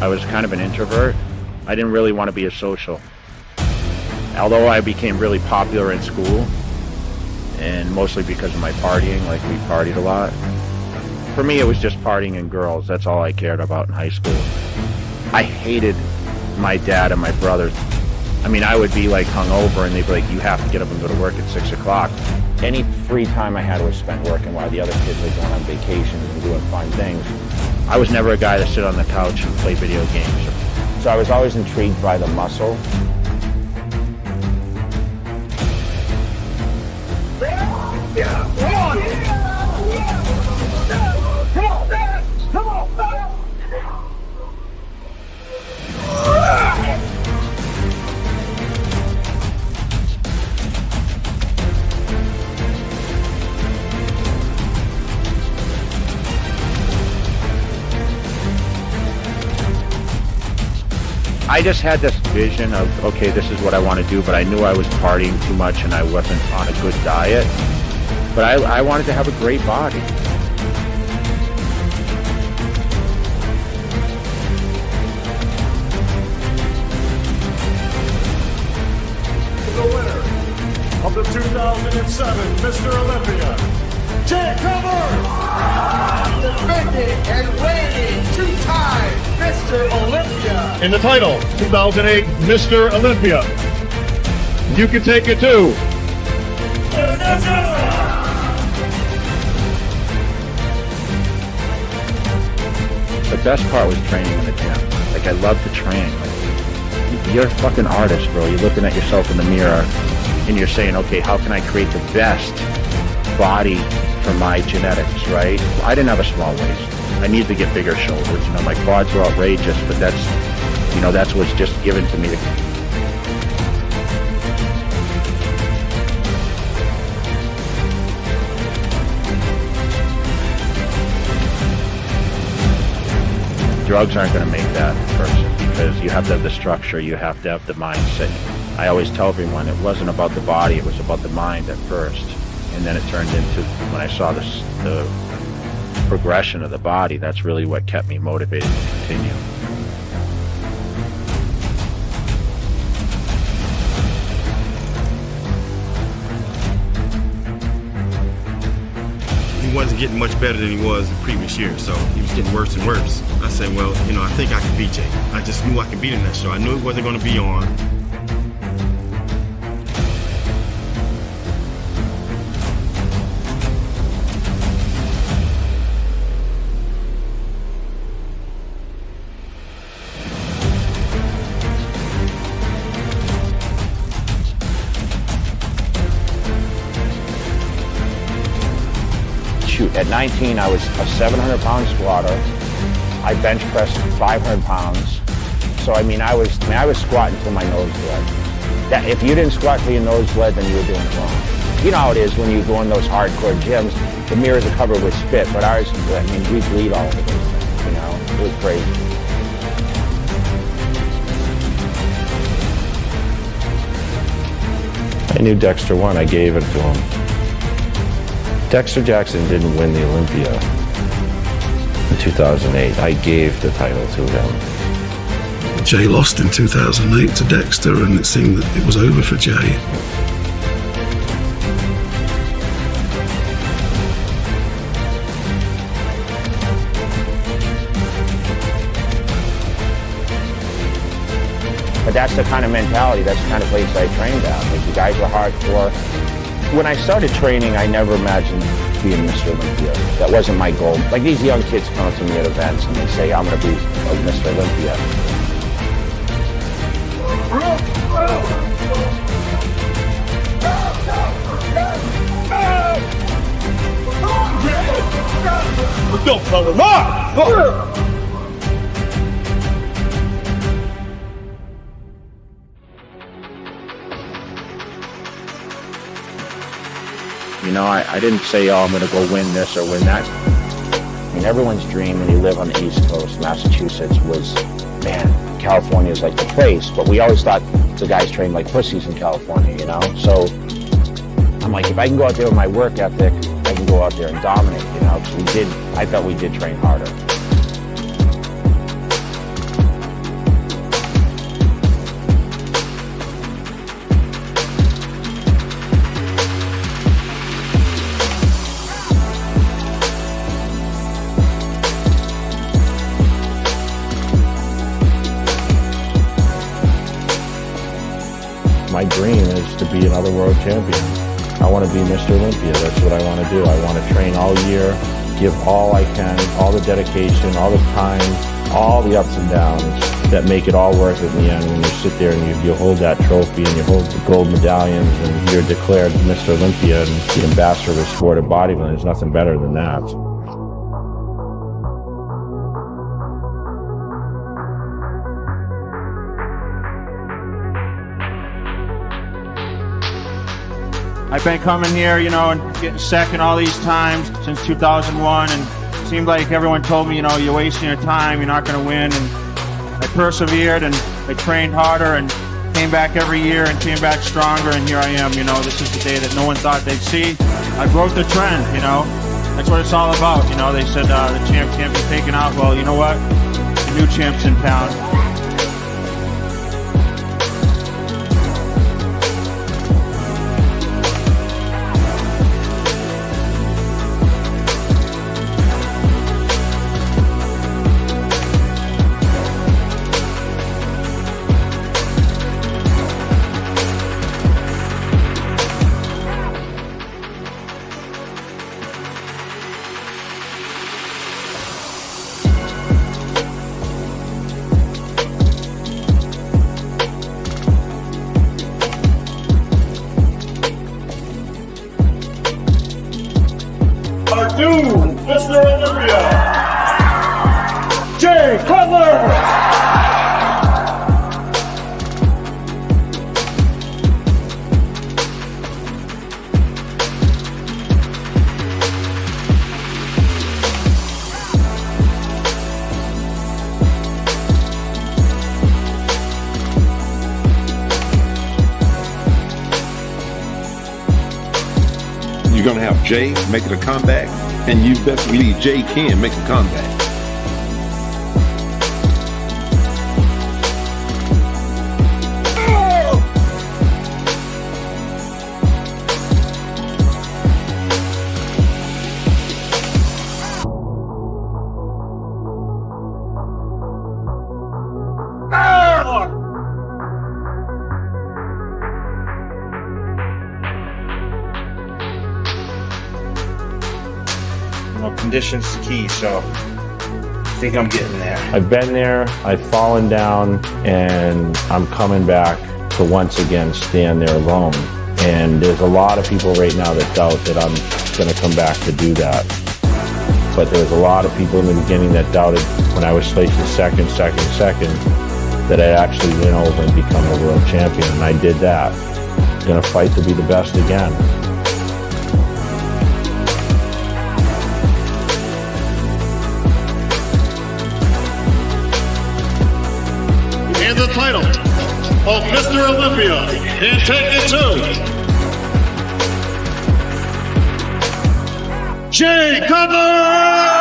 I was kind of an introvert. I didn't really want to be a social. Although I became really popular in school, and mostly because of my partying, like we partied a lot. For me, it was just partying and girls. That's all I cared about in high school. I hated my dad and my brothers. I mean, I would be like hungover and they'd be like, you have to get up and go to work at 6 o'clock. Any free time I had was spent working while the other kids were going on vacations and doing fun things. I was never a guy to sit on the couch and play video games. So I was always intrigued by the muscle. I just had this vision of, okay, this is what I want to do, but I knew I was partying too much and I wasn't on a good diet. But I wanted to have a great body. The winner of the 2007 Mr. Olympia, Cutler! Defending and reigning two-time Mr. Olympia. In the title, 2008 Mr. Olympia. You can take it too. The best part was training in the gym. Like, I love to train. Like, you're a fucking artist, bro. You're looking at yourself in the mirror and you're saying, okay, how can I create the best body for my genetics, right? I didn't have a small waist. I needed to get bigger shoulders. You know, my quads were outrageous, but that's, you know, that's what's just given to me. Drugs aren't going to make that person, because you have to have the structure, you have to have the mindset. I always tell everyone it wasn't about the body, it was about the mind at first. And then it turned into, when I saw this, the progression of the body, that's really what kept me motivated to continue. He wasn't getting much better than he was the previous year, so he was getting worse and worse. I said, well, you know, I think I can beat Jay. I just knew I could beat him that show. I knew it wasn't going to be on. Shoot, at 19, I was a 700-pound squatter. I bench pressed 500 pounds. So, I mean, I was squatting till my nose bled. That, if you didn't squat till your nose bled, then you were doing it wrong. You know how it is when you go in those hardcore gyms, the mirrors are covered with spit, but ours, I mean, we bleed all over those things, you know? It was crazy. I knew Dexter won, I gave it to him. Dexter Jackson didn't win the Olympia in 2008. I gave the title to him. Jay lost in 2008 to Dexter, and it seemed that it was over for Jay. But that's the kind of mentality, that's the kind of place I trained at. Like, the guys were hardcore. When I started training, I never imagined being Mr. Olympia. That wasn't my goal. Like, these young kids come up to me at events and they say, I'm going to be Mr. Olympia. Don't tell him not! You know, I didn't say, oh, I'm going to go win this or win that. I mean, everyone's dream when you live on the East Coast, Massachusetts, was, man, California is like the place. But we always thought the guys trained like pussies in California, you know? So I'm like, if I can go out there with my work ethic, I can go out there and dominate, you know? Because I felt we did train harder. my dream is to be another world champion. I want to be Mr. Olympia. That's what I want to do. I want to train all year, give all I can, all the dedication, all the time, all the ups and downs that make it all worth it in the end when you sit there and you hold that trophy and you hold the gold medallions and you're declared Mr. Olympia and the ambassador of the sport of bodybuilding. There's nothing better than that. I've been coming here, you know, and getting second all these times since 2001, and it seemed like everyone told me, you know, you're wasting your time, you're not going to win, and I persevered and I trained harder and came back every year and came back stronger, and here I am, you know, this is the day that no one thought they'd see. I broke the trend, you know, that's what it's all about, you know, they said the champ can't be taken out. Well, you know what, the new champ's in town. Our duel, Mr. Olympia, Jay Cutler. You're going to have Jay making a comeback, and you best believe Jay can make a comeback. Conditions key, so I think I'm getting there. I've been there, I've fallen down, and I'm coming back to once again stand there alone. And there's a lot of people right now that doubt that I'm going to come back to do that. But there's a lot of people in the beginning that doubted when I was placed in second, that I'd actually win over and become a world champion. And I did that. I'm going to fight to be the best again. And the title of Mr. Olympia, and take it to Jay Cutler!